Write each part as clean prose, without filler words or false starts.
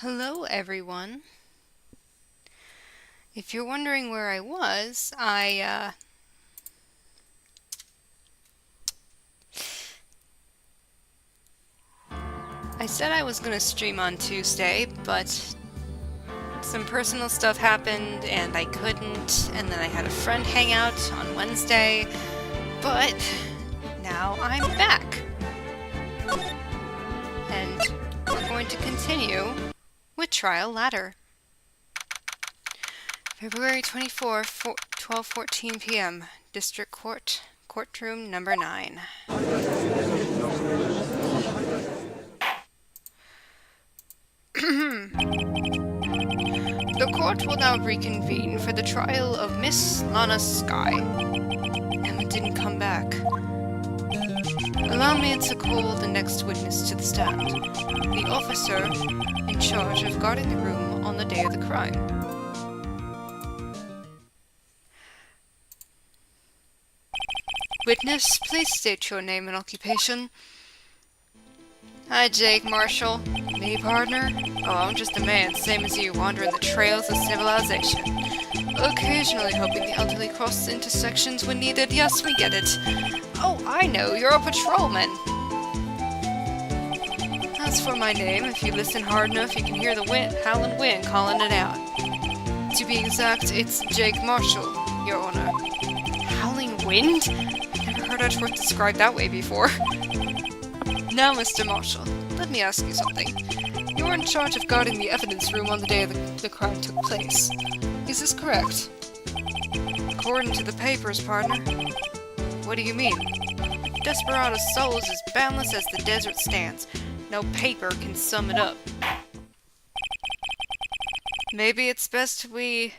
Hello everyone. If you're wondering where I was, I said I was gonna stream on Tuesday, but some personal stuff happened and I couldn't, and then I had a friend hang out on Wednesday, but now I'm back. And we're going to continue with Trial Ladder. February 24, 12:14 p.m. District Court, Courtroom number 9. The court will now reconvene for the trial of Miss Lana Skye. Emma didn't come back. Allow me to call the next witness to the stand. The officer in charge of guarding the room on the day of the crime. Witness, please state your name and occupation. Hi, Jake Marshall. Me, partner? Oh, I'm just a man, same as you, wandering the trails of civilization. Occasionally hoping the elderly cross intersections when needed. Yes, we get it. Oh, I know, you're a patrolman. As for my name, if you listen hard enough, you can hear the howling wind calling it out. To be exact, it's Jake Marshall, Your Honor. Howling wind? Never heard a truth described that way before. Now, Mr. Marshall, let me ask you something. You're in charge of guarding the evidence room on the day the crime took place. Is this correct? According to the papers, partner. What do you mean? Desperado's soul is as boundless as the desert stands. No paper can sum it up. Maybe it's best we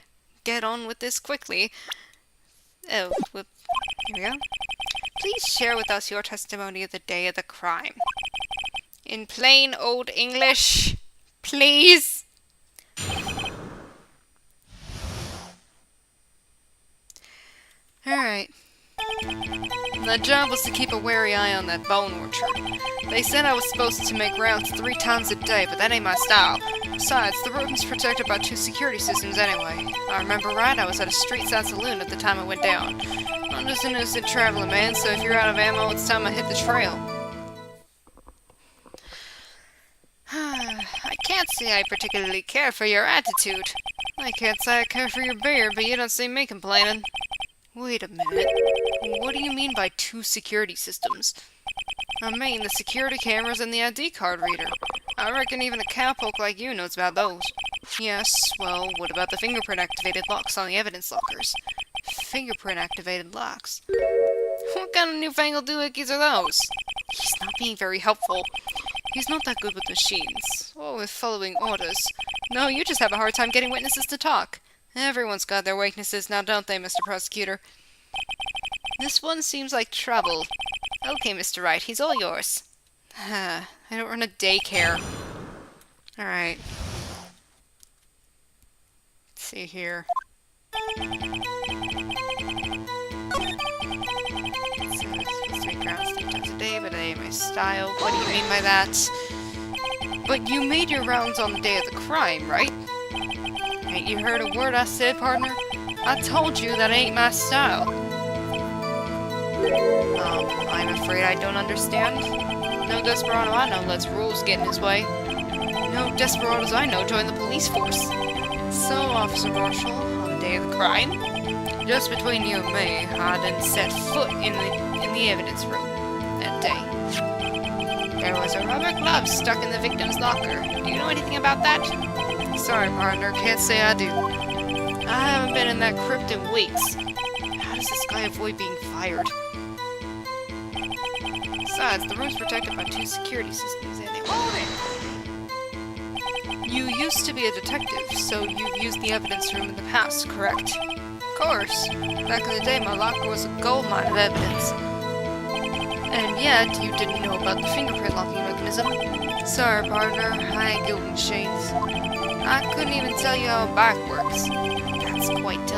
get on with this quickly. Oh, here we go. Please share with us your testimony of the day of the crime. In plain old English, please. Alright. My job was to keep a wary eye on that bone orchard. They said I was supposed to make rounds 3 times a day, but that ain't my style. Besides, the room's protected by 2 security systems anyway. If I remember right, I was at a street-side saloon at the time it went down. I'm just an innocent traveling man, so if you're out of ammo, it's time I hit the trail. I can't say I particularly care for your attitude. I can't say I care for your beard, but you don't see me complaining. Wait a minute. What do you mean by 2 security systems? I mean the security cameras and the ID card reader. I reckon even a cowpoke like you knows about those. Yes, well, what about the fingerprint-activated locks on the evidence lockers? Fingerprint-activated locks? What kind of newfangled doohickeys are those? He's not being very helpful. He's not that good with machines, or with following orders. No, you just have a hard time getting witnesses to talk. Everyone's got their weaknesses now, don't they, Mr. Prosecutor? This one seems like trouble. Okay, Mr. Wright, he's all yours. I don't run a daycare. Alright. Let's see here. So, supposed to make rounds 3 times a day, but that ain't my style. What do you mean by that? But you made your rounds on the day of the crime, right? Ain't you heard a word I said, partner? I told you that ain't my style. I'm afraid I don't understand. No desperado I know lets rules get in his way. No desperados I know join the police force. So, Officer Marshall, on the day of the crime, just between you and me, I didn't set foot in the evidence room that day. There was a rubber glove stuck in the victim's locker. Do you know anything about that? Sorry, partner, can't say I do. I haven't been in that crypt in weeks. How does this guy avoid being fired? Besides, the room's protected by 2 security systems anyway. You used to be a detective, so you've used the evidence room in the past, correct? Of course. Back in the day, my locker was a goldmine of evidence. And yet, you didn't know about the fingerprint locking mechanism. Sorry, partner, I ain't good with machines. I couldn't even tell you how a bike works. That's quite,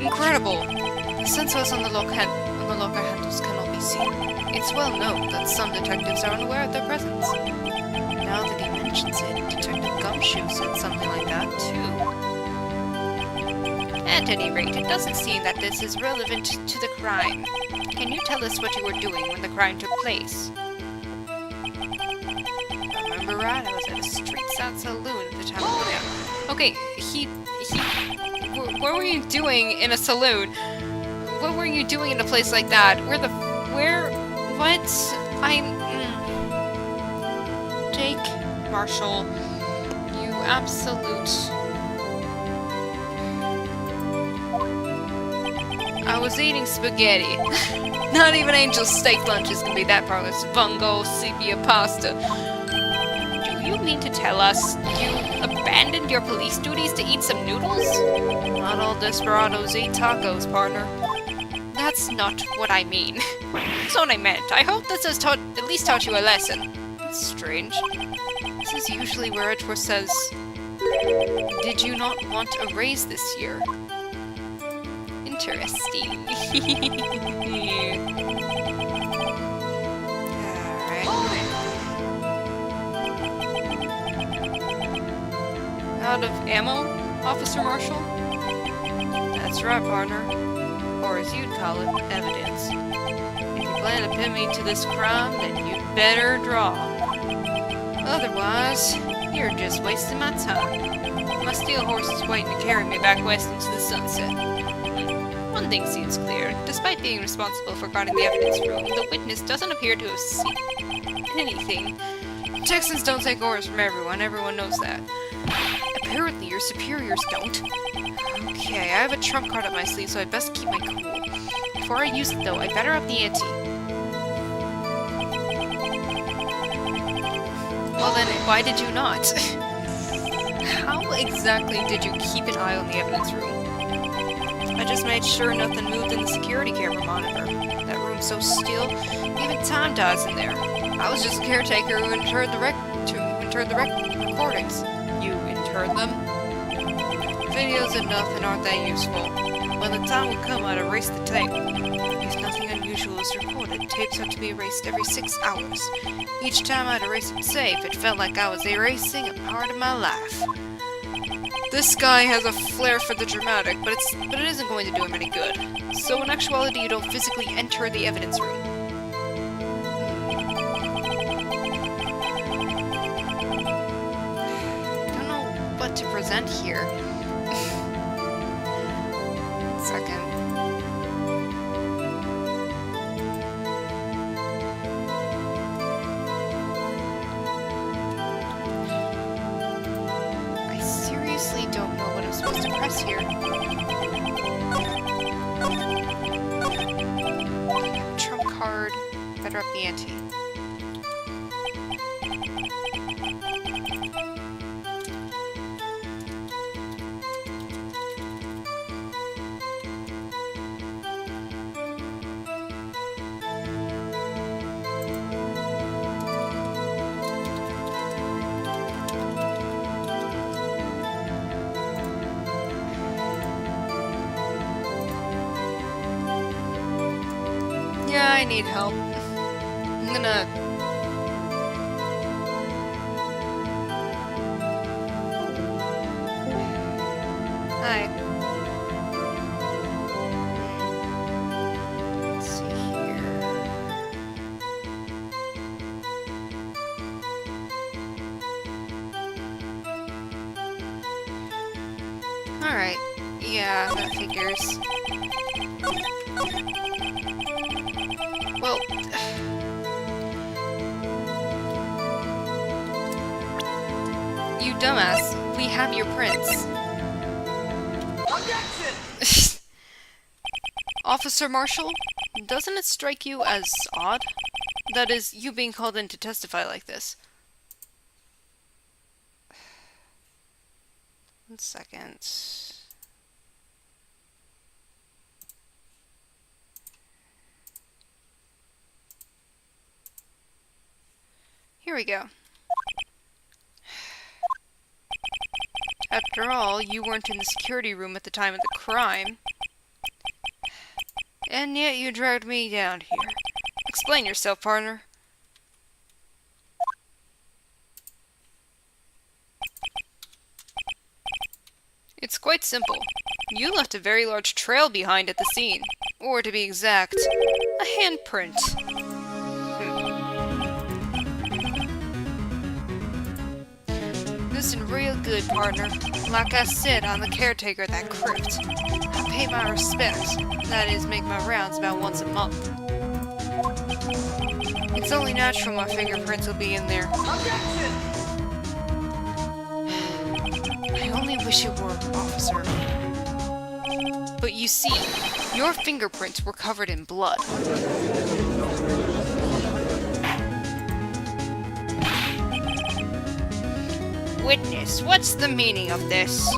incredible. The sensors on the locker handles cannot be seen. It's well known that some detectives are unaware of their presence. Now that he mentions mentions it. Detective Gumshoe said something like that, too. At any rate, it doesn't seem that this is relevant to the crime. Can you tell us what you were doing when the crime took place? Remember, right? I was at a street-side saloon at the time of the... Okay, what were you doing in a saloon? What were you doing in a place like that? What? Jake Marshall, you absolute... I was eating spaghetti. Not even Angel's steak lunches can be that progress. Bungo, sepia pasta. Do you mean to tell us you abandoned your police duties to eat some noodles? Not all desperados eat tacos, partner. That's not what I mean. That's what I meant. I hope this has at least taught you a lesson. That's strange. This is usually where it says, did you not want a raise this year? Interesting. Alright. Out of ammo, Officer Marshall? That's right, partner. Or as you'd call it, evidence. If you plan to pin me to this crime, then you'd better draw. Otherwise, you're just wasting my time. My steel horse is waiting to carry me back west into the sunset. One thing seems clear. Despite being responsible for guarding the evidence room, the witness doesn't appear to have seen anything. Texans don't take orders from everyone. Everyone knows that. Apparently your superiors don't. Okay, I have a trump card up my sleeve, so I'd best keep my cool. Before I use it, though, I better up the ante. Well then, why did you not? How exactly did you keep an eye on the evidence room? I just made sure nothing moved in the security camera monitor. That room's so still, even time dies in there. I was just a caretaker who interred the recordings. You interred them? Videos of nothing aren't that useful. By the time would come, I'd erase the tape. If nothing unusual is recorded, tapes have to be erased every 6 hours. Each time I'd erase a tape, it felt like I was erasing a part of my life. This guy has a flair for the dramatic, but it isn't going to do him any good. So in actuality, you don't physically enter the evidence room. I don't know what to present here. One second. Don't know what I'm supposed to press here. Trump card. Better up the ante. Yeah, I need help. I'm gonna... Hi. Let's see here. Alright. Yeah, that figures. Well... You dumbass. We have your prints. Objection! Officer Marshall, doesn't it strike you as odd? That is, you being called in to testify like this. 1 second. Here we go. After all, you weren't in the security room at the time of the crime. And yet you dragged me down here. Explain yourself, partner. It's quite simple. You left a very large trail behind at the scene. Or, to be exact, a handprint. Listen real good, partner. Like I said, I'm the caretaker of that crypt. I pay my respects. That is, make my rounds about once a month. It's only natural my fingerprints will be in there. Objection! I only wish it were, officer. But you see, your fingerprints were covered in blood. Witness, what's the meaning of this?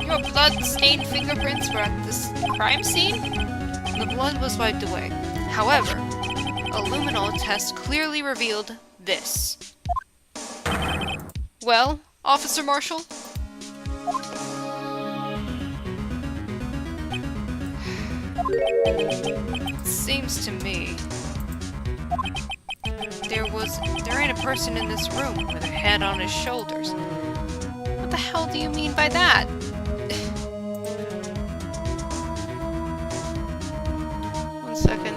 Your blood-stained fingerprints were at this crime scene? The blood was wiped away. However, a luminol test clearly revealed this. Well, Officer Marshall? It seems to me there ain't a person in this room with a head on his shoulders. What the hell do you mean by that? One second.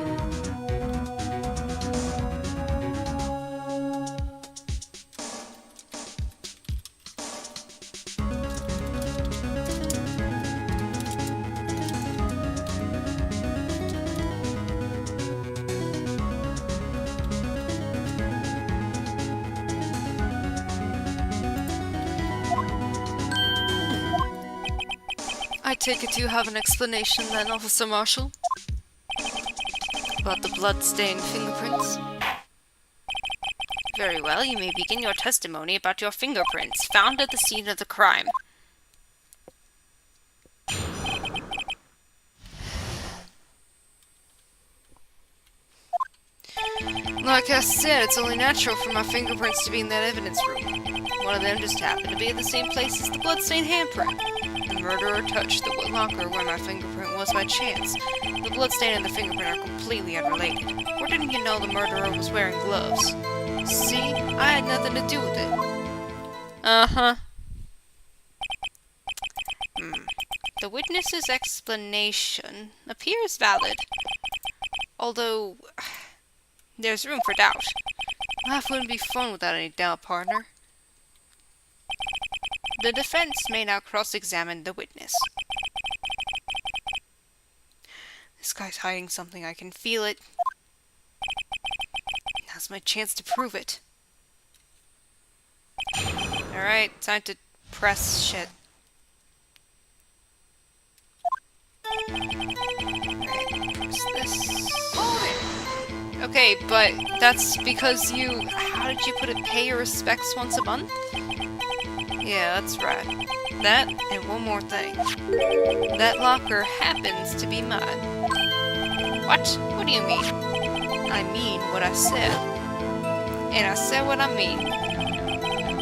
I take it you have an explanation then, Officer Marshall? About the blood-stained fingerprints? Very well, you may begin your testimony about your fingerprints found at the scene of the crime. Like I said, it's only natural for my fingerprints to be in that evidence room. One of them just happened to be at the same place as the blood-stained handprint. The murderer touched the locker where my fingerprint was by chance. The bloodstain and the fingerprint are completely unrelated. Or didn't you know the murderer was wearing gloves? See? I had nothing to do with it. Uh-huh. The witness's explanation appears valid. Although, there's room for doubt. Life wouldn't be fun without any doubt, partner. The defense may now cross-examine the witness. This guy's hiding something, I can feel it. Now's my chance to prove it. Alright, time to press shit. Alright, press this. Okay, but that's because you... How did you put it? Pay your respects once a month? Yeah, that's right. That, and one more thing. That locker happens to be mine. What? What do you mean? I mean what I said. And I said what I mean.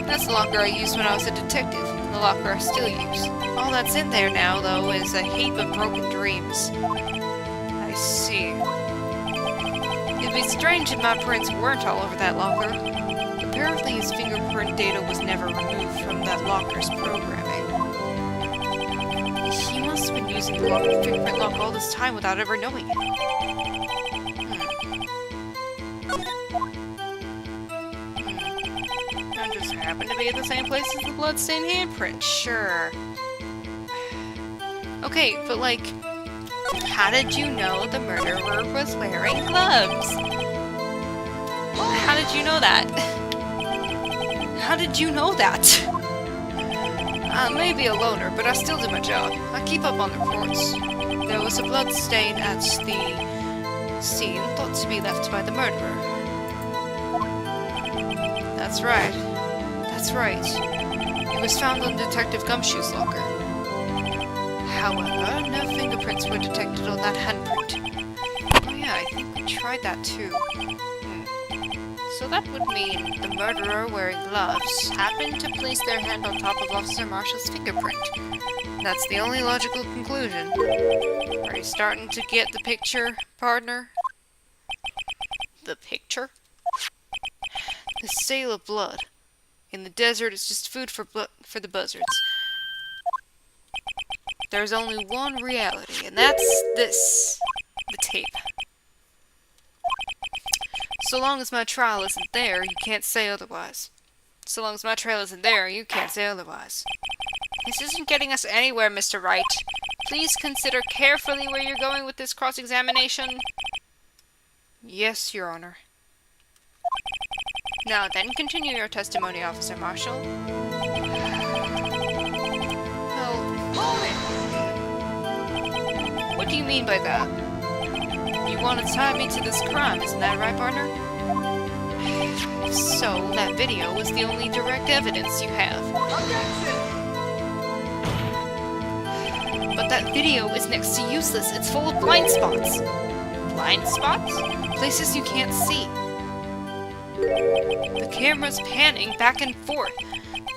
That's the locker I used when I was a detective. The locker I still use. All that's in there now, though, is a heap of broken dreams. I see. It'd be strange if my prints weren't all over that locker. Apparently his fingerprint data was never removed from that locker's programming. He must have been using the locker fingerprint lock all this time without ever knowing it. That just happened to be at the same place as the bloodstained handprint, sure. Okay, but like, how did you know the murderer was wearing gloves? How did you know that? How did you know that? I may be a loner, but I still do my job. I keep up on the reports. There was a blood stain at the scene thought to be left by the murderer. That's right. That's right. It was found on Detective Gumshoe's locker. However, no fingerprints were detected on that handprint. Oh yeah, I think we tried that too. So that would mean the murderer wearing gloves happened to place their hand on top of Officer Marshall's fingerprint. That's the only logical conclusion. Are you starting to get the picture, partner? The picture? The sale of blood. In the desert, it's just food for the buzzards. There's only one reality, and that's this. The tape. So long as my trial isn't there, you can't say otherwise. So long as my trail isn't there, you can't say otherwise. This isn't getting us anywhere, Mr. Wright. Please consider carefully where you're going with this cross-examination. Yes, Your Honor. Now then, continue your testimony, Officer Marshall. Well, what do you mean by that? You want to tie me to this crime, isn't that right, partner? So, that video was the only direct evidence you have. Objection! But that video is next to useless. It's full of blind spots. Blind spots? Places you can't see. The camera's panning back and forth.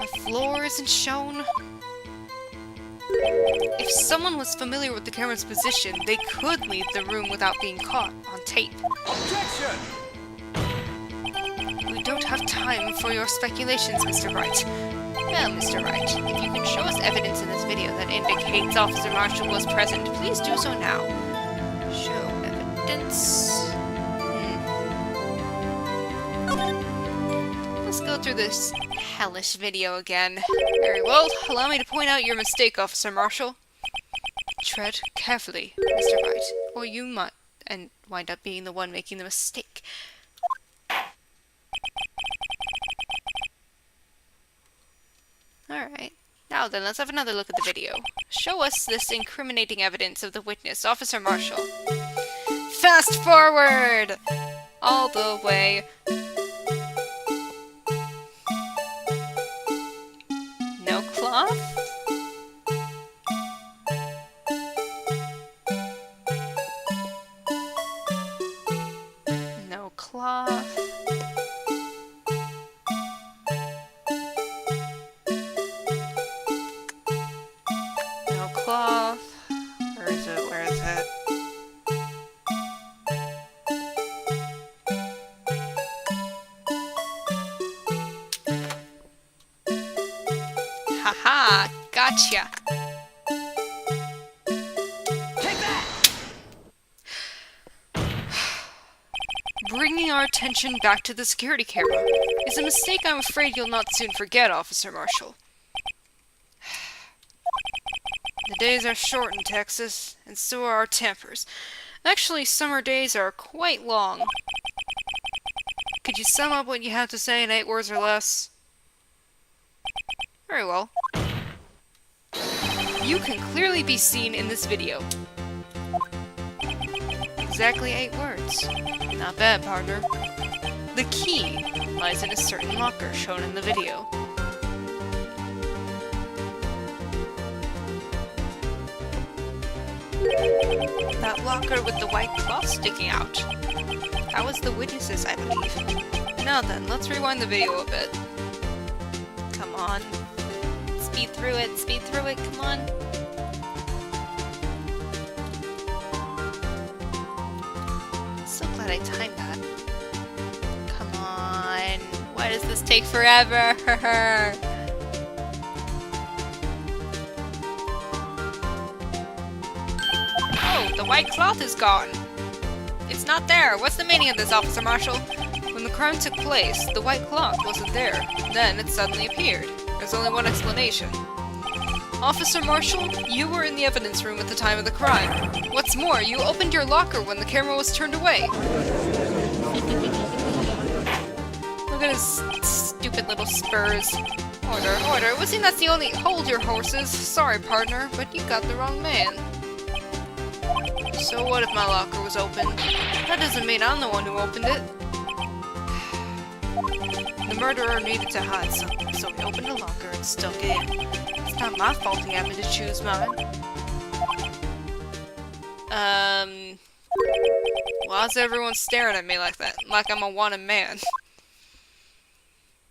The floor isn't shown. If someone was familiar with the camera's position, they could leave the room without being caught on tape. Objection! We don't have time for your speculations, Mr. Wright. Well, Mr. Wright, if you can show us evidence in this video that indicates Officer Marshall was present, please do so now. Show evidence... Let's go through this hellish video again. Very well, allow me to point out your mistake, Officer Marshall. Tread carefully, Mr. Wright, or you might wind up being the one making the mistake. Alright. Now then, let's have another look at the video. Show us this incriminating evidence of the witness, Officer Marshall. Fast forward! All the way. No cloth? No cloth. No cloth. Where is it? Where is it? Haha, gotcha. Take that! Bringing our attention back to the security camera is a mistake I'm afraid you'll not soon forget, Officer Marshall. The days are short in Texas, and so are our tempers. Actually, summer days are quite long. Could you sum up what you have to say in 8 words or less? Very well. You can clearly be seen in this video. Exactly 8 words. Not bad, partner. The key lies in a certain locker shown in the video. That locker with the white cloth sticking out. That was the witnesses, I believe. Now then, let's rewind the video a bit. Come on. Speed through it, come on. So glad I timed that. Come on. Why does this take forever? Oh, the white cloth is gone. It's not there. What's the meaning of this, Officer Marshall? When the crime took place, the white cloth wasn't there. Then it suddenly appeared. There's only one explanation. Officer Marshall, you were in the evidence room at the time of the crime. What's more, you opened your locker when the camera was turned away. Look at his stupid little spurs. Order, order. It seems that's the only— Hold your horses. Sorry, partner, but you got the wrong man. So what if my locker was open? That doesn't mean I'm the one who opened it. The murderer needed to hide something, so he opened the locker and stuck it in. It's not my fault he happened to choose mine. Why's everyone staring at me like that? Like I'm a wanted man.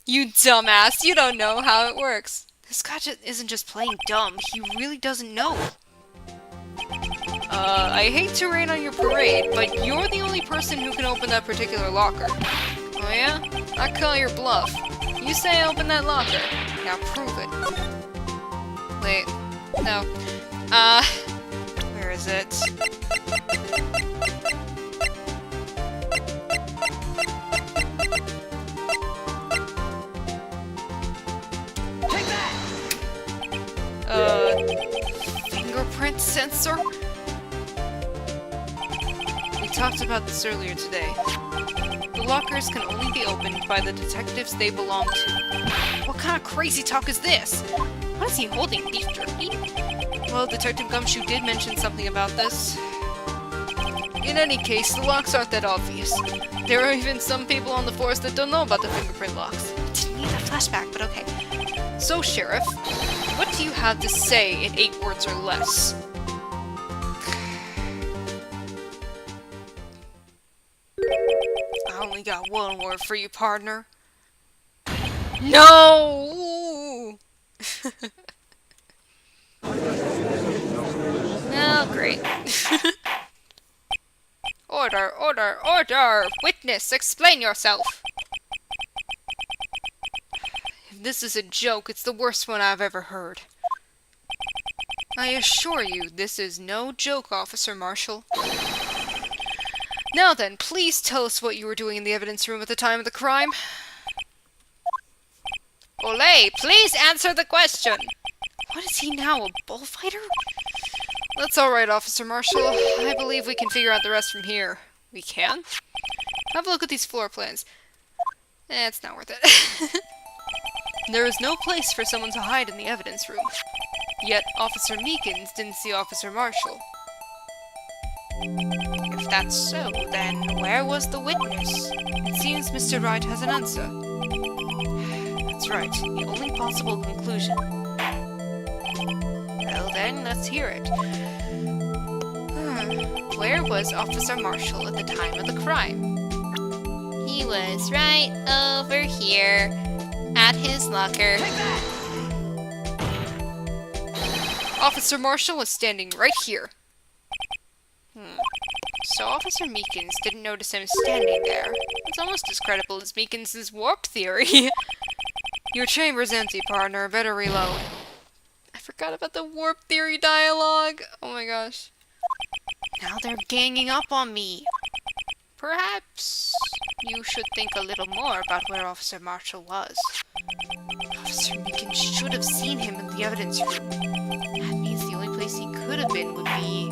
You dumbass, you don't know how it works. This guy isn't just plain dumb, he really doesn't know. I hate to rain on your parade, but you're the only person who can open that particular locker. Oh yeah? I call your bluff. You say open that locker. Now prove it. Wait. No. Where is it? Take that! Fingerprint sensor? We talked about this earlier today. The lockers can only be opened by the detectives they belong to. What kind of crazy talk is this? What is he holding, beef jerky? Well, Detective Gumshoe did mention something about this. In any case, the locks aren't that obvious. There are even some people on the force that don't know about the fingerprint locks. Didn't need a flashback, but okay. So, Sheriff, what do you have to say in 8 words or less? I only got one word for you, partner. No! Oh, great. Order, order, order! Witness, explain yourself! If this is a joke, it's the worst one I've ever heard. I assure you, this is no joke, Officer Marshall. Now then, please tell us what you were doing in the evidence room at the time of the crime. Olay, please answer the question! What is he now, a bullfighter? That's alright, Officer Marshall. I believe we can figure out the rest from here. We can? Have a look at these floor plans. It's not worth it. There is no place for someone to hide in the evidence room. Yet, Officer Meekins didn't see Officer Marshall. If that's so, then where was the witness? It seems Mr. Wright has an answer. That's right, the only possible conclusion. Well then, let's hear it. Where was Officer Marshall at the time of the crime? He was right over here, at his locker. Officer Marshall was standing right here. So Officer Meekins didn't notice him standing there. It's almost as credible as Meekins' warp theory. Your chamber's empty, partner. Better reload. I forgot about the warp theory dialogue. Oh my gosh. Now they're ganging up on me. Perhaps you should think a little more about where Officer Marshall was. Officer Meekins should have seen him in the evidence room. That means the only place he could have been would be...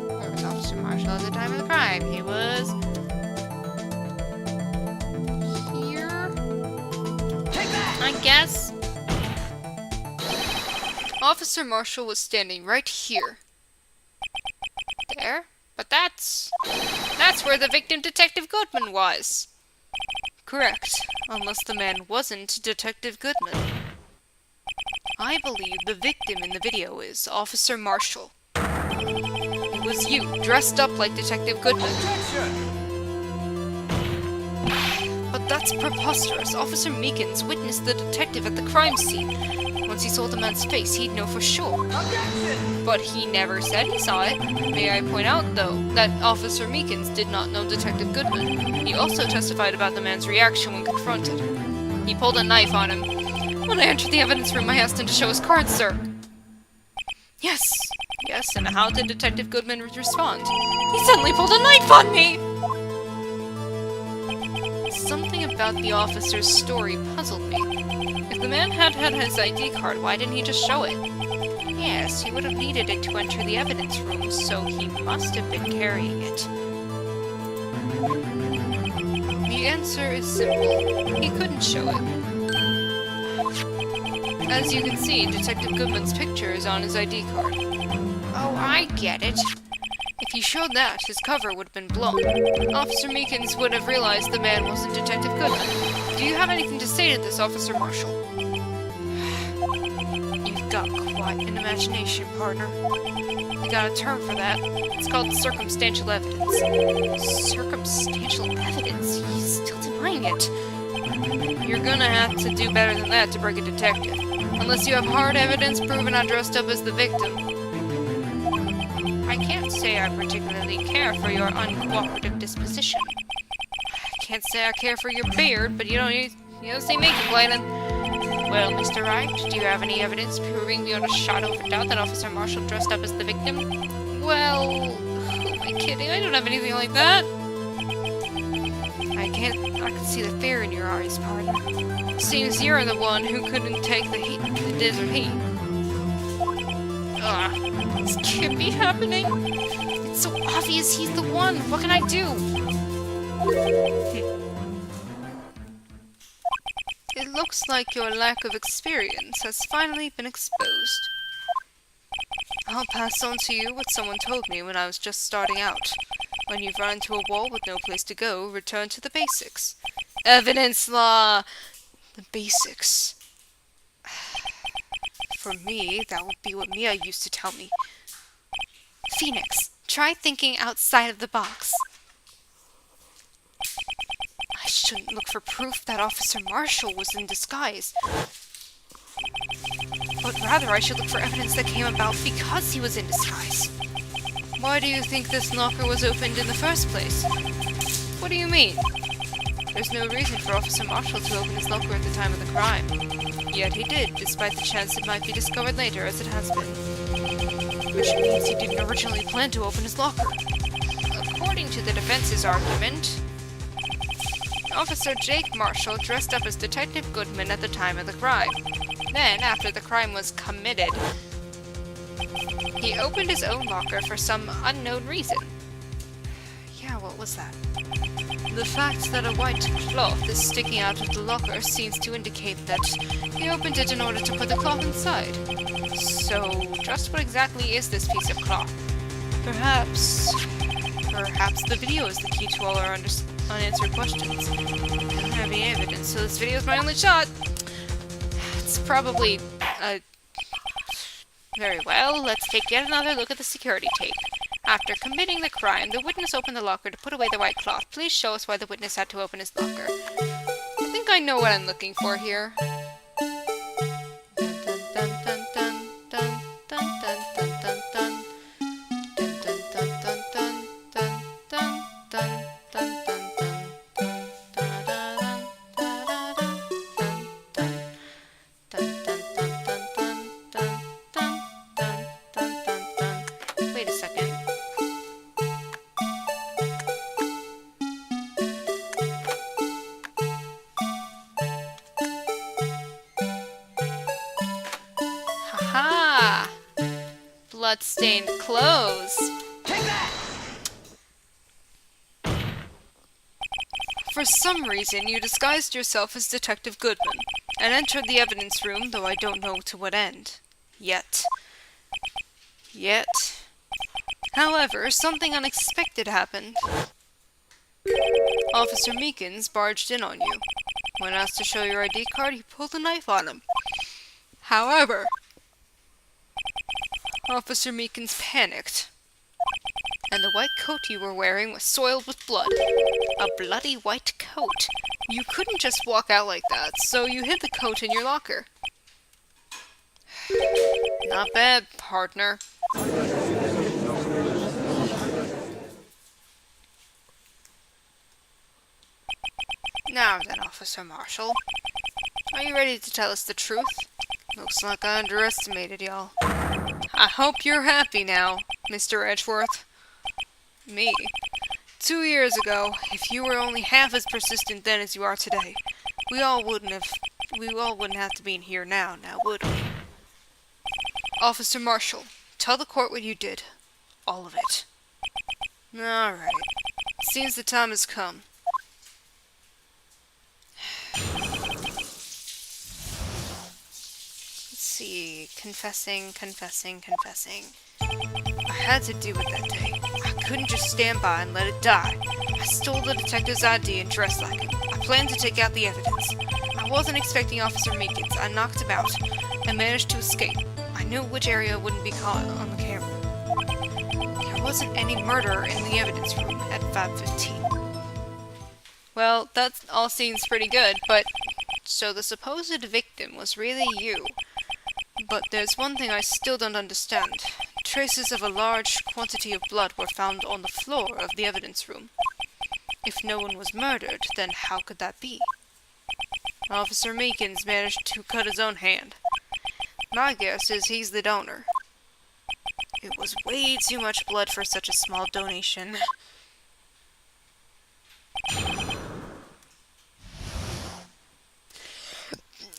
Where was Officer Marshall at the time of the crime? He was... here? I guess. Officer Marshall was standing right here. There? But that's where the victim Detective Goodman was. Correct. Unless the man wasn't Detective Goodman. I believe the victim in the video is Officer Marshall. It was you, dressed up like Detective Goodman. But that's preposterous. Officer Meekins witnessed the detective at the crime scene. Once he saw the man's face, he'd know for sure. Objection! But he never said he saw it. May I point out, though, that Officer Meekins did not know Detective Goodman. He also testified about the man's reaction when confronted. He pulled a knife on him. When I entered the evidence room, I asked him to show his card, sir. Yes, and how did Detective Goodman respond? He suddenly pulled a knife on me! Something about the officer's story puzzled me. If the man had his ID card, why didn't he just show it? Yes, he would have needed it to enter the evidence room, so he must have been carrying it. The answer is simple. He couldn't show it. As you can see, Detective Goodman's picture is on his ID card. Oh, I get it. If he showed that, his cover would have been blown. Officer Meekins would have realized the man wasn't Detective Goodman. Do you have anything to say to this, Officer Marshall? You've got quite an imagination, partner. We got a term for that. It's called circumstantial evidence. Circumstantial evidence? He's still denying it. You're gonna have to do better than that to break a detective. Unless you have hard evidence proving I dressed up as the victim. I can't say I particularly care for your uncooperative disposition. can't say I care for your beard, but you don't see me complaining. Well, Mr. Wright, do you have any evidence proving beyond a shadow of a doubt that Officer Marshall dressed up as the victim? Well, who am I kidding? I don't have anything like that. I can see the fear in your eyes, partner. Seems you're the one who couldn't take the heat, the desert heat. Ugh, this can't be happening. It's so obvious he's the one. What can I do? It looks like your lack of experience has finally been exposed. I'll pass on to you what someone told me when I was just starting out. When you've run into a wall with no place to go, return to the basics. Evidence law! The basics. For me, that would be what Mia used to tell me. Phoenix, try thinking outside of the box. I shouldn't look for proof that Officer Marshall was in disguise. But rather, I should look for evidence that came about because he was in disguise. Why do you think this locker was opened in the first place? What do you mean? There's no reason for Officer Marshall to open his locker at the time of the crime. Yet he did, despite the chance it might be discovered later, as it has been. Which means he didn't originally plan to open his locker. According to the defense's argument, Officer Jake Marshall dressed up as Detective Goodman at the time of the crime. Then, after the crime was committed, he opened his own locker for some unknown reason. Yeah, what was that? The fact that a white cloth is sticking out of the locker seems to indicate that he opened it in order to put the cloth inside. So, just what exactly is this piece of cloth? Perhaps the video is the key to all our unanswered questions. I don't have any evidence, so this video is my only shot. It's probably, very well, let's take yet another look at the security tape. After committing the crime, the witness opened the locker to put away the white cloth. Please show us why the witness had to open his locker. I think I know what I'm looking for here. Wait a second. Haha! Bloodstained clothes. Take that! For some reason, you disguised yourself as Detective Goodman and entered the evidence room, though I don't know to what end. Yet. However, something unexpected happened. Officer Meekins barged in on you. When asked to show your ID card, he pulled a knife on him. However, Officer Meekins panicked, and the white coat you were wearing was soiled with blood. A bloody white coat. You couldn't just walk out like that, so you hid the coat in your locker. Not bad, partner. Now then, Officer Marshall. Are you ready to tell us the truth? Looks like I underestimated y'all. I hope you're happy now, Mr. Edgeworth. Me? 2 years ago, if you were only half as persistent then as you are today, we all wouldn't have to be in here now, would we? Officer Marshall, tell the court what you did. All of it. Alright. Seems the time has come. Let's see. Confessing. I had to do it that day. I couldn't just stand by and let it die. I stole the detective's ID and dressed like him. I planned to take out the evidence. I wasn't expecting Officer Meekins. I knocked him out and managed to escape. I knew which area wouldn't be caught on the camera. There wasn't any murder in the evidence room at 5:15. Well, that all seems pretty good, but... So the supposed victim was really you. But there's one thing I still don't understand. Traces of a large quantity of blood were found on the floor of the evidence room. If no one was murdered, then how could that be? Officer Meekins managed to cut his own hand. My guess is he's the donor. It was way too much blood for such a small donation.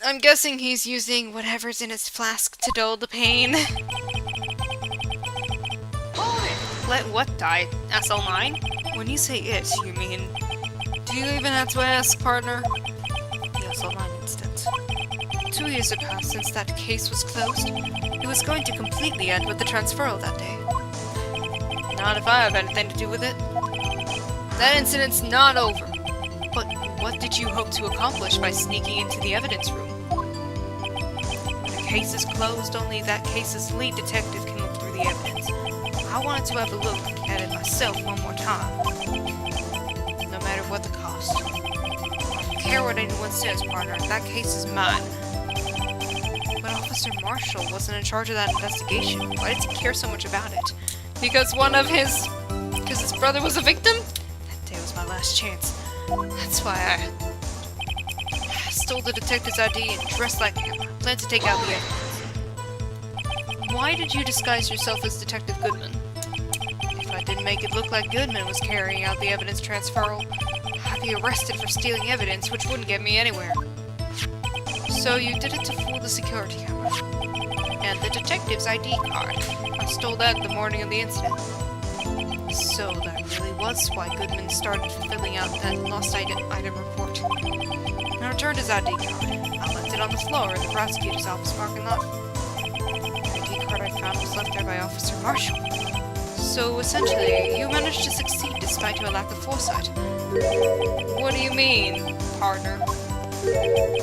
I'm guessing he's using whatever's in his flask to dull the pain. Let what die? SL9? When you say it, you mean... Do you even have to ask, partner? The SL9 instance. 2 years had passed since that case was closed. It was going to completely end with the transferal that day. Not if I have anything to do with it. That incident's not over. But what did you hope to accomplish by sneaking into the evidence room? When a case is closed, only that case's lead detective can look through the evidence. I wanted to have a look at it myself one more time. No matter what the cost. I don't care what anyone says, partner. That case is mine. But Officer Marshall wasn't in charge of that investigation. Why did he care so much about it? Because his brother was a victim? That day was my last chance. That's why I stole the detective's ID and dressed like him. Planned to take out the evidence. Why did you disguise yourself as Detective Goodman? If I didn't make it look like Goodman was carrying out the evidence transferal, I'd be arrested for stealing evidence, which wouldn't get me anywhere. So you did it to fool the security camera. And the detective's ID card. I stole that the morning of the incident. So that really was why Goodman started filling out that lost item report. I returned his ID card. I left it on the floor in the prosecutor's office parking lot. The ID card I found was left there by Officer Marshall. So essentially, you managed to succeed despite your lack of foresight. What do you mean, partner?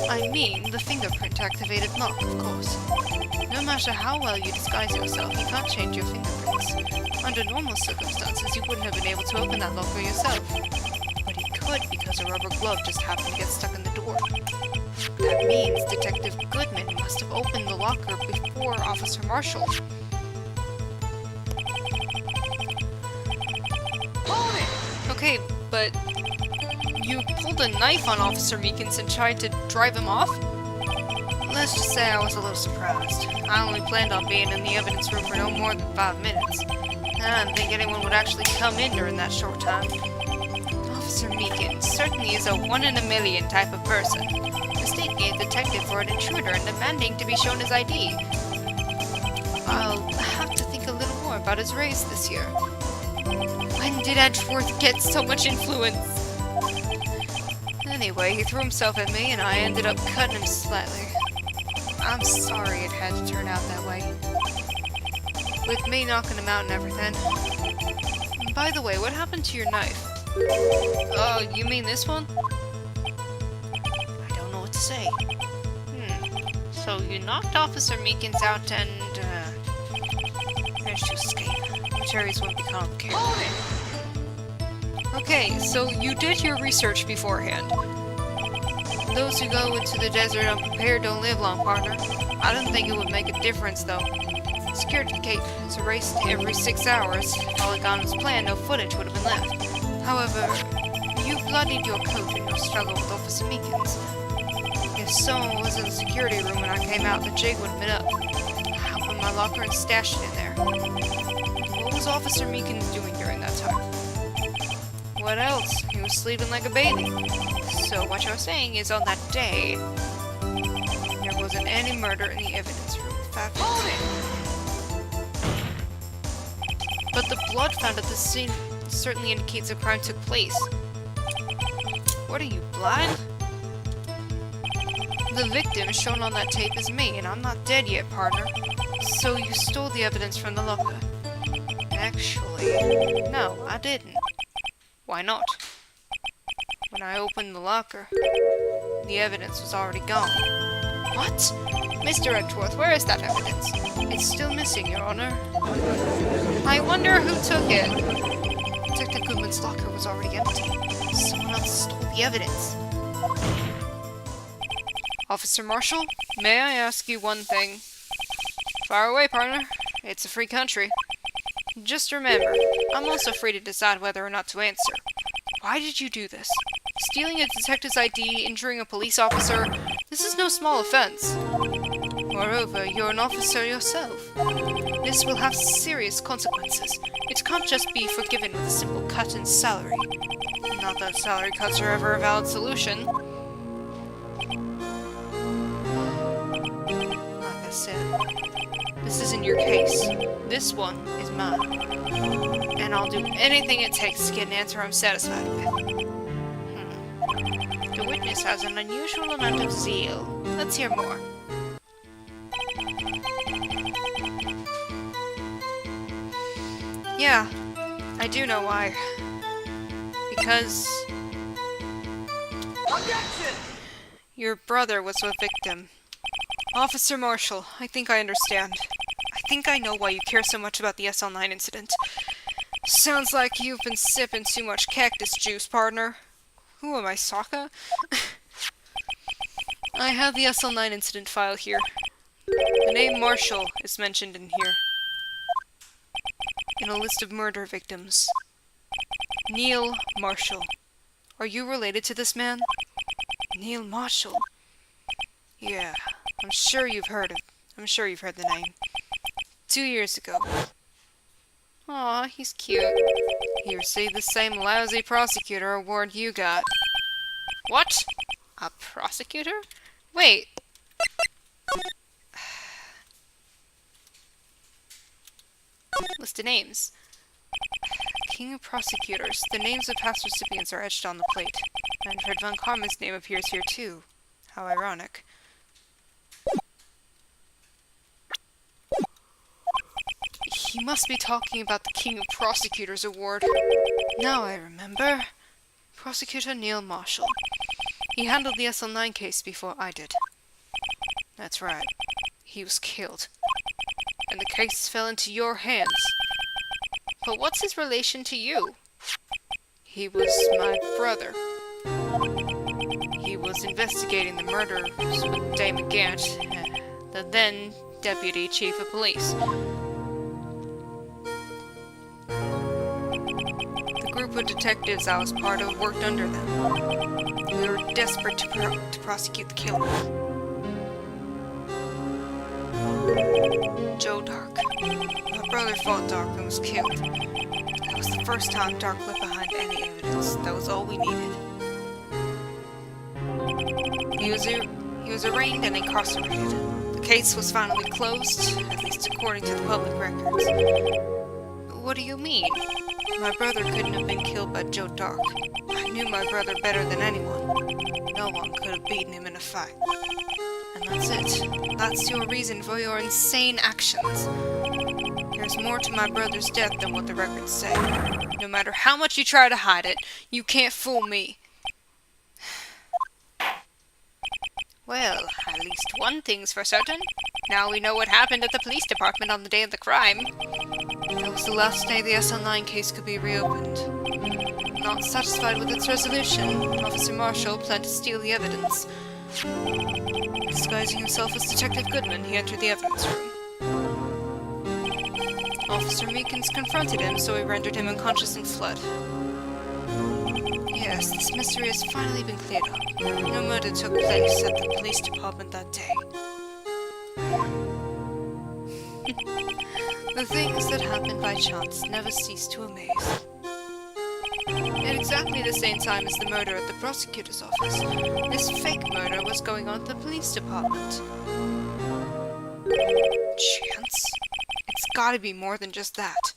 I mean the fingerprint-activated lock, of course. No matter how well you disguise yourself, you can't change your fingerprints. Under normal circumstances, you wouldn't have been able to open that locker yourself. But you could because a rubber glove just happened to get stuck in the door. That means Detective Goodman must have opened the locker before Officer Marshall. Okay, but you pulled a knife on Officer Meekins and tried to drive him off? Let's just say I was a little surprised. I only planned on being in the evidence room for no more than 5 minutes. I didn't think anyone would actually come in during that short time. Officer Meekins certainly is a one-in-a-million type of person, mistaking a detective for an intruder and demanding to be shown his ID. I'll have to think a little more about his race this year. When did Edgeworth get so much influence? Anyway, he threw himself at me and I ended up cutting him slightly. I'm sorry it had to turn out that way. With me knocking him out and everything. By the way, what happened to your knife? Oh, you mean this one? I don't know what to say. So you knocked Officer Meekins out and, managed to escape. Which areas won't be complicated. Okay, so you did your research beforehand. Those who go into the desert unprepared don't live long, partner. I didn't think it would make a difference, though. Security gate is erased every 6 hours. If all had gone as planned, no footage would have been left. However, you bloodied your coat in your struggle with Officer Meekins. If someone was in the security room when I came out, the jig would have been up. I opened my locker and stashed it in there. What was Officer Meekins doing during that time? What else? He was sleeping like a baby. So what you're saying is on that day, there wasn't any murder in the evidence room. Fact but the blood found at the scene certainly indicates a crime took place. What are you, blind? The victim shown on that tape is me, and I'm not dead yet, partner. So you stole the evidence from the locker. Actually, no, I didn't. Why not? When I opened the locker, the evidence was already gone. What? Mr. Edgeworth, where is that evidence? It's still missing, Your Honor. I wonder who took it. Detective Goodman's locker was already empty. Someone else stole the evidence. Officer Marshall, may I ask you one thing? Fire away, partner. It's a free country. Just remember, I'm also free to decide whether or not to answer. Why did you do this? Stealing a detective's ID, injuring a police officer, this is no small offense. Moreover, you're an officer yourself. This will have serious consequences. It can't just be forgiven with a simple cut in salary. Not that salary cuts are ever a valid solution. Like I said, this isn't your case. This one is mine. And I'll do anything it takes to get an answer I'm satisfied with. The witness has an unusual amount of zeal. Let's hear more. Yeah, I do know why. Because Objection! your brother was a victim. Officer Marshall, I think I understand. I think I know why you care so much about the SL9 incident. Sounds like you've been sipping too much cactus juice, partner. Who am I, Sokka? I have the SL9 incident file here. The name Marshall is mentioned in here. In a list of murder victims. Neil Marshall. Are you related to this man? Neil Marshall? Yeah, I'm sure you've heard the name. 2 years ago. Aw, he's cute. He received the same lousy prosecutor award you got. What? A prosecutor? Wait. List of names. King of Prosecutors. The names of past recipients are etched on the plate. Manfred von Karman's name appears here too. How ironic. He must be talking about the King of Prosecutors award. Now I remember. Prosecutor Neil Marshall. He handled the SL9 case before I did. That's right. He was killed. And the case fell into your hands. But what's his relation to you? He was my brother. He was investigating the murders with Damon Gant, the then Deputy Chief of Police. The group of detectives I was part of worked under them. We were desperate to prosecute the killer. Joe Dark. My brother fought Dark and was killed. That was the first time Dark left behind any evidence. That was all we needed. He was arraigned and incarcerated. The case was finally closed, at least according to the public records. What do you mean? My brother couldn't have been killed by Joe Dark. I knew my brother better than anyone. No one could have beaten him in a fight. And that's it. That's your reason for your insane actions. There's more to my brother's death than what the records say. No matter how much you try to hide it, you can't fool me. Well, at least one thing's for certain. Now we know what happened at the police department on the day of the crime. That was the last day the SL9 case could be reopened. Not satisfied with its resolution, Officer Marshall planned to steal the evidence. Disguising himself as Detective Goodman, he entered the evidence room. Officer Meekins confronted him, so he rendered him unconscious and fled. Yes, this mystery has finally been cleared up. No murder took place at the police department that day. The things that happen by chance never cease to amaze. At exactly the same time as the murder at the prosecutor's office, this fake murder was going on at the police department. Chance? It's gotta be more than just that.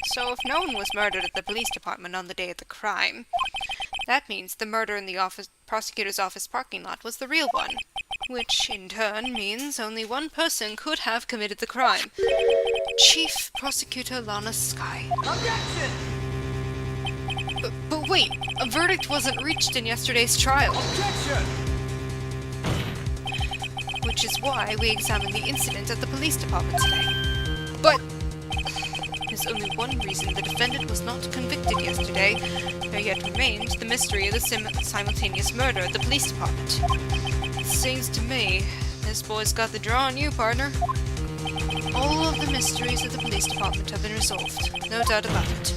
So if no one was murdered at the police department on the day of the crime, that means the murder in the prosecutor's office parking lot was the real one. Which, in turn, means only one person could have committed the crime. Chief Prosecutor Lana Skye. Objection! But wait, a verdict wasn't reached in yesterday's trial. Objection! Which is why we examined the incident at the police department today. But there's only one reason the defendant was not convicted yesterday. There yet remained the mystery of the simultaneous murder at the police department. It seems to me this boy's got the draw on you, partner. All of the mysteries of the police department have been resolved, no doubt about it.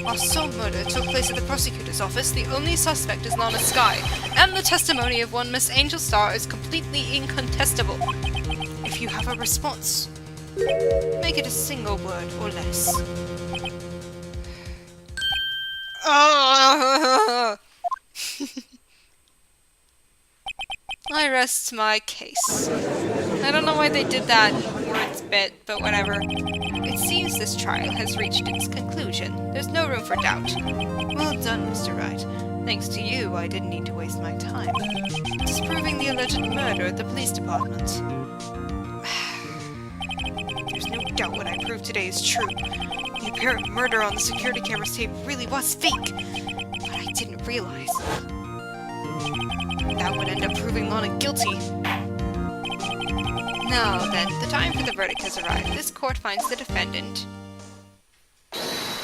Our sole murder took place at the prosecutor's office. The only suspect is Lana Skye, and the testimony of one Miss Angel Star is completely incontestable. If you have a response, make it a single word or less. I rest my case. I don't know why they did that words bit, but whatever. It seems this trial has reached its conclusion. There's no room for doubt. Well done, Mr. Wright. Thanks to you, I didn't need to waste my time disproving the alleged murder at the police department. There's no doubt what I proved today is true. The apparent murder on the security camera's tape really was fake. But I didn't realize that would end up proving Lana guilty. Now then, the time for the verdict has arrived. This court finds the defendant...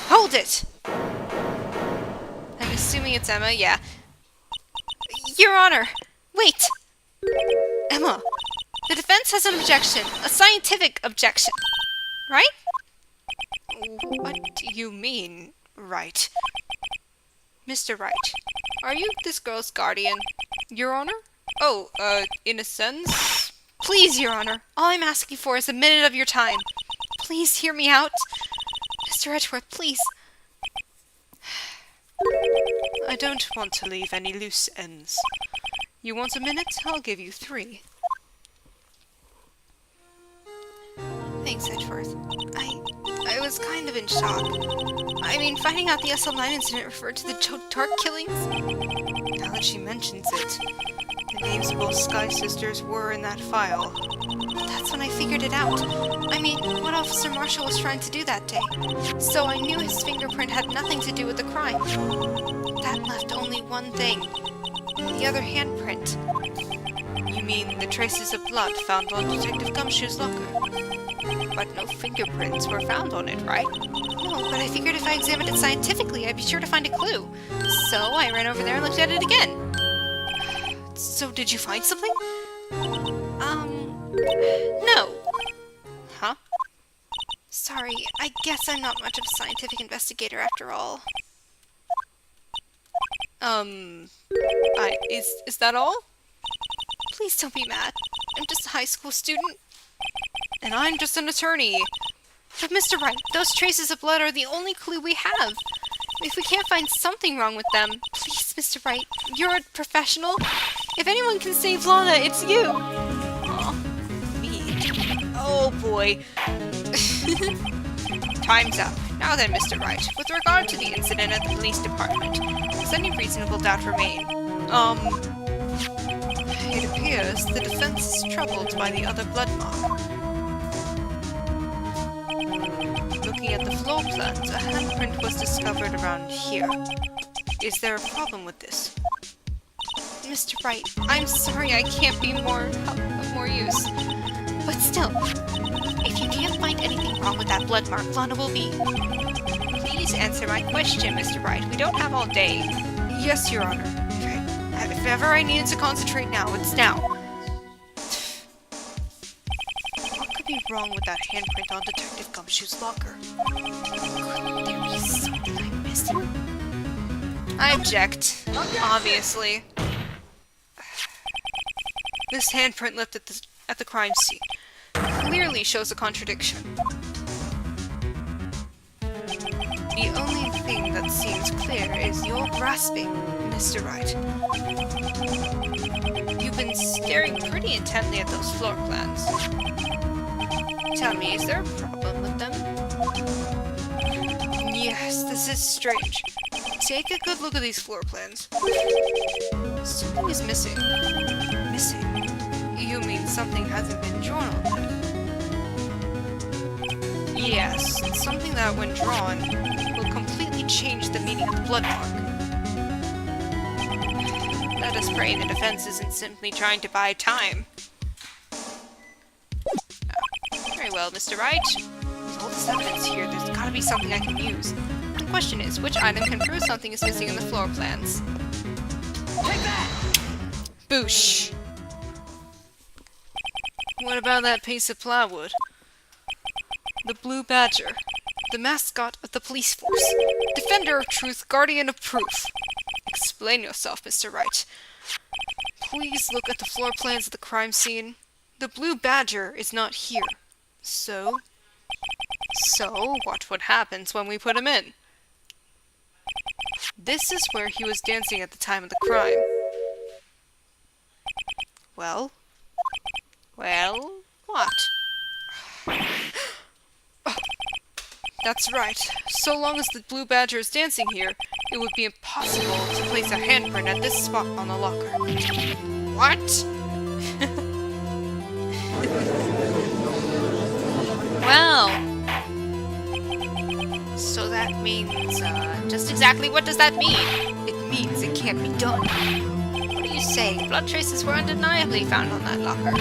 Hold it! I'm assuming it's Emma, yeah. Your Honor! Wait! Emma! The defense has an objection. A scientific objection. Right? What do you mean, Wright? Mr. Wright, are you this girl's guardian? Your Honor? Oh, in a sense? Please, Your Honor, all I'm asking for is a minute of your time. Please hear me out. Mr. Edgeworth, please. I don't want to leave any loose ends. You want a minute? I'll give you 3. Thanks, Edgeworth. I was kind of in shock. I mean, finding out the SL9 incident referred to the Joe Dark killings? Now that she mentions it, the names of both Sky Sisters were in that file. That's when I figured it out. I mean, what Officer Marshall was trying to do that day. So I knew his fingerprint had nothing to do with the crime. That left only one thing. The other handprint. You mean the traces of blood found on Detective Gumshoe's locker? But no fingerprints were found on it, right? No, but I figured if I examined it scientifically, I'd be sure to find a clue. So I ran over there and looked at it again. So did you find something? No. Huh? Sorry, I guess I'm not much of a scientific investigator after all. Is that all? Please don't be mad. I'm just a high school student. And I'm just an attorney. But Mr. Wright, those traces of blood are the only clue we have. If we can't find something wrong with them, please, Mr. Wright, you're a professional. If anyone can save Lana, it's you. Aw, me. Oh boy. Time's up. Now then, Mr. Wright, with regard to the incident at the police department, does any reasonable doubt remain? It appears the defense is troubled by the other blood mark. Looking at the floor plans, a handprint was discovered around here. Is there a problem with this? Mr. Wright, I'm sorry I can't be of more use. But still, if you can't find anything wrong with that blood mark, Lana will be. Please answer my question, Mr. Wright. We don't have all day. Yes, Your Honor. If ever I needed to concentrate now, it's now. What could be wrong with that handprint on Detective Gumshoe's locker? Could there be something I'm missing? I object. Obviously. This handprint left at the crime scene clearly shows a contradiction. The only thing that seems clear is your grasping, Mr. Wright. You've been staring pretty intently at those floor plans. Tell me, is there a problem with them? Yes, this is strange. Take a good look at these floor plans. Something is missing. Missing? You mean something hasn't been drawn on them? Yes, something that when drawn will completely change the meaning of the blood mark. Let us pray the defense isn't simply trying to buy time. Very well, Mr. Wright. With all this evidence here, there's gotta be something I can use. The question is, which item can prove something is missing in the floor plans? Take that! Boosh! What about that piece of plywood? The blue badger. the mascot of the police force. Defender of truth, guardian of proof. Explain yourself, Mr. Wright. Please look at the floor plans of the crime scene. The blue badger is not here. So? So, what would happen when we put him in? This is where he was dancing at the time of the crime. Well? Well, what? That's right. So long as the blue badger is dancing here, it would be impossible to place a handprint at this spot on the locker. What? Well... So that means, just exactly what does that mean? It means it can't be done. What do you say? Blood traces were undeniably found on that locker.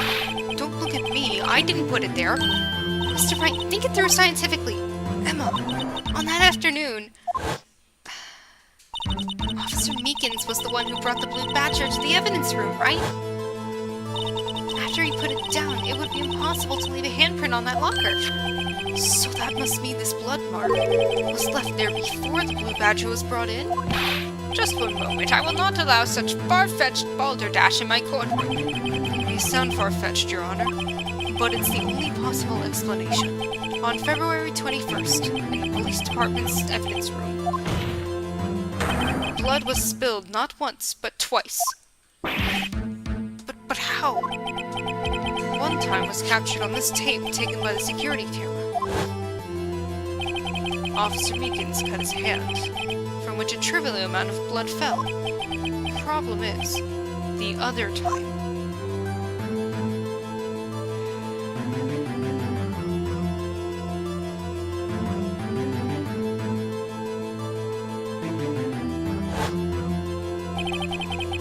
Don't look at me. I didn't put it there. Mr. Wright, think it through scientifically. Emma, on that afternoon, Officer Meekins was the one who brought the blue badger to the evidence room, right? After he put it down, it would be impossible to leave a handprint on that locker. So that must mean this blood mark was left there before the blue badger was brought in? Just one moment. I will not allow such far-fetched balderdash in my courtroom. It may sound far-fetched, Your Honor, but it's the only possible explanation. On February 21st, in the police department's evidence room, blood was spilled not once, but twice. But how? One time was captured on this tape taken by the security camera. Officer Meekins cut his hand, from which a trivial amount of blood fell. The problem is, the other time.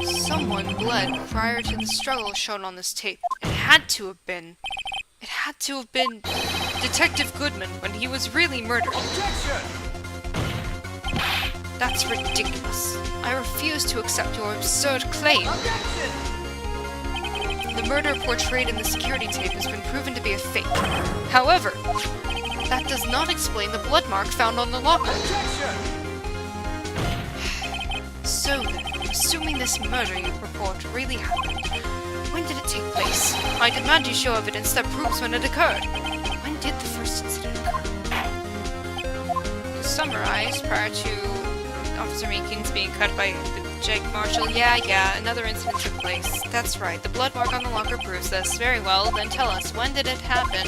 Someone bled prior to the struggle shown on this tape. It had to have been Detective Goodman when he was really murdered. Objection! That's ridiculous. I refuse to accept your absurd claim. Objection! The murder portrayed in the security tape has been proven to be a fake. However, that does not explain the blood mark found on the locker. Objection! So then, assuming this murder report really happened, when did it take place? I demand you show evidence that proves when it occurred. When did the first incident occur? To summarize, prior to Officer Meekins being cut by the Jake Marshall, yeah, another incident took place. That's right, the blood mark on the locker proves this. Very well, then tell us, when did it happen?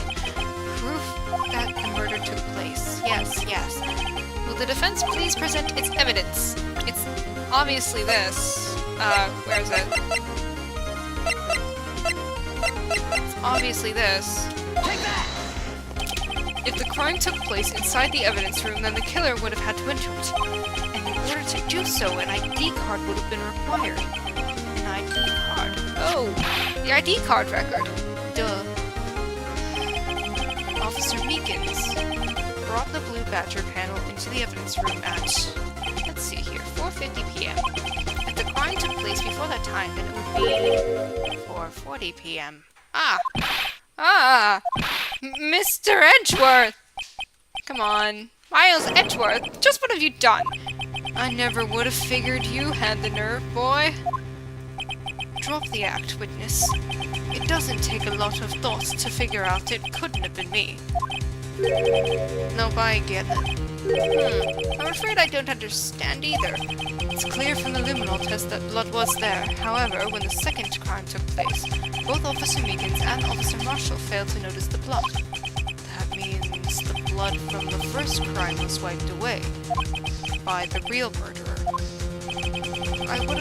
Proof that the murder took place. Yes. Will the defense please present its evidence? It's obviously this. Where is it? It's obviously this. Take that! If the crime took place inside the evidence room, then the killer would have had to enter it. And in order to do so, an ID card would have been required. An ID card. Oh, the ID card record. Duh. Officer Meekins brought the Blue Badger panel into the evidence room at, let's see here, 4:50 p.m. If the crime took place before that time, then it would be 4:40 p.m. Mr. Edgeworth! Come on. Miles Edgeworth, just what have you done? I never would have figured you had the nerve, boy. Drop the act, witness. It doesn't take a lot of thought to figure out it couldn't have been me. Nope, I get it. I'm afraid I don't understand either. It's clear from the luminol test that blood was there. However, when the second crime took place, both Officer Meekins and Officer Marshall failed to notice the blood. That means the blood from the first crime was wiped away by the real murderer. I would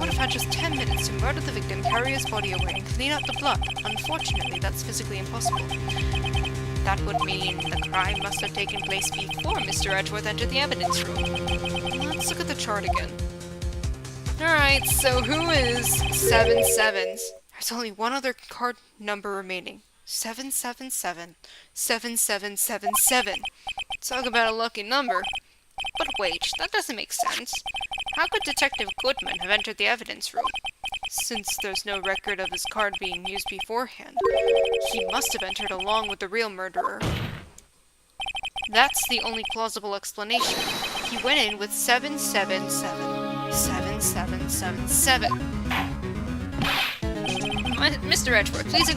have had just 10 minutes to murder the victim, carry his body away, and clean up the blood. Unfortunately, that's physically impossible. That would mean the crime must have taken place before Mr. Edgeworth entered the evidence room. Let's look at the chart again. Alright, so who is 7-7s? There's only one other card number remaining. 777. 7777. Talk about a lucky number. But wait, that doesn't make sense. How could Detective Goodman have entered the evidence room? Since there's no record of his card being used beforehand, he must have entered along with the real murderer. That's the only plausible explanation. He went in with 7777777. Mr. Edgeworth, please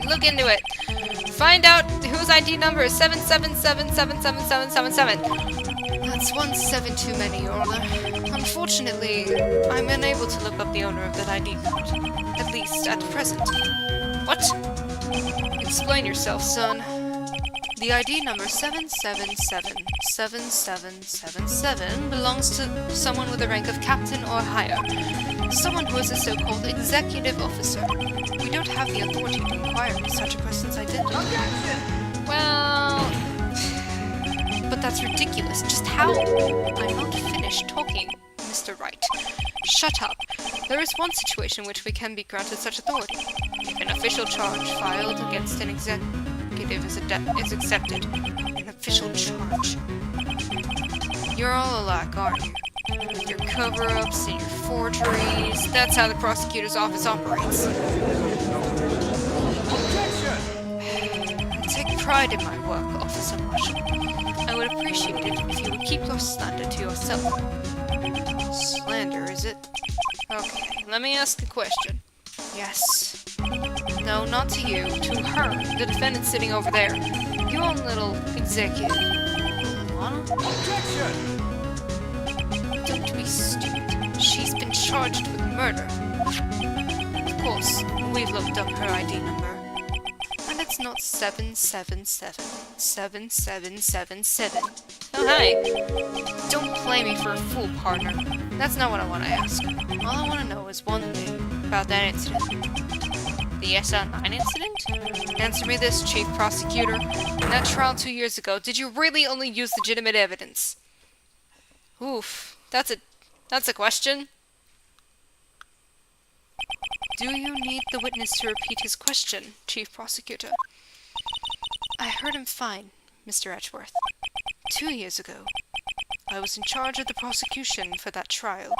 look into it. Find out whose ID number is 777777777. That's 17 too many, Orla. Unfortunately, I'm unable to look up the owner of that ID card. At least at present. What? Explain yourself, son. The ID number 7777777 belongs to someone with the rank of captain or higher. Someone who is a so-called executive officer. We don't have the authority to inquire into such a person's identity. Well... But that's ridiculous. Just how? I'm not finished talking, Mr. Wright. Shut up. There is one situation in which we can be granted such authority. If an official charge filed against an executive is accepted. An official charge. You're all alike, aren't you? With your cover-ups and your forgeries. That's how the prosecutor's office operates. I take pride in my work, Officer Marshall. I would appreciate it if you would keep your slander to yourself. Slander, is it? Okay, let me ask a question. Yes. No, not to you. To her, the defendant sitting over there. Your own little executive. Lana? Objection! Don't be stupid. She's been charged with murder. Of course, we've looked up her ID number. And it's not 7777777. Oh, hi. Don't play me for a fool, partner. That's not what I want to ask. All I want to know is one thing about that incident. The SL9 incident? Answer me this, Chief Prosecutor. In that trial 2 years ago, did you really only use legitimate evidence? Oof. That's a question. Do you need the witness to repeat his question, Chief Prosecutor? I heard him fine, Mr. Edgeworth. 2 years ago, I was in charge of the prosecution for that trial.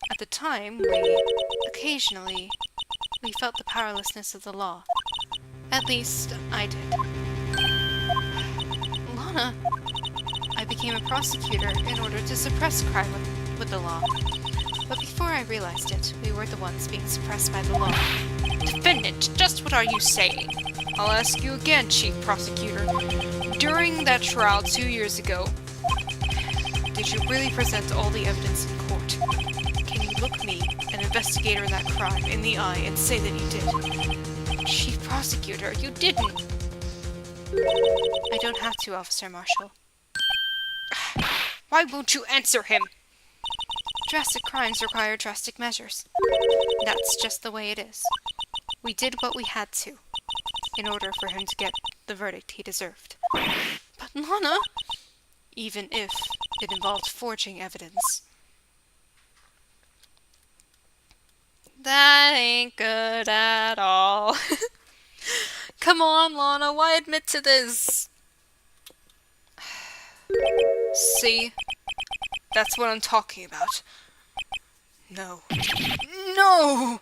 At the time, we felt the powerlessness of the law. At least, I did. Lana, I became a prosecutor in order to suppress crime with the law. But before I realized it, we were the ones being suppressed by the law. Defendant, just what are you saying? I'll ask you again, Chief Prosecutor. During that trial 2 years ago, did you really present all the evidence in court? Can you look me, an investigator in that crime, in the eye and say that you did? Chief Prosecutor, you didn't! I don't have to, Officer Marshall. Why won't you answer him? Drastic crimes require drastic measures. That's just the way it is. We did what we had to, in order for him to get the verdict he deserved. But Lana, even if it involved forging evidence. That ain't good at all. Come on, Lana, why admit to this? See? That's what I'm talking about. No. No!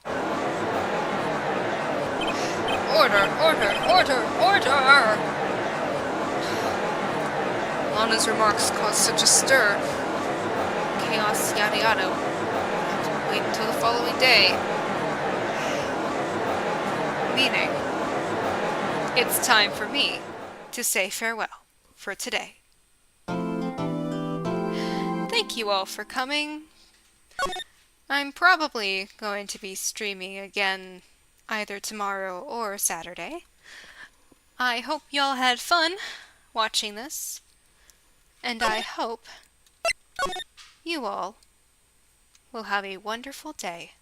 Order! Order! Order! Order! Lana's remarks caused such a stir. Chaos, yada yada. Wait until the following day. Meaning, it's time for me to say farewell for today. Thank you all for coming. I'm probably going to be streaming again either tomorrow or Saturday. I hope y'all had fun watching this, and I hope you all will have a wonderful day.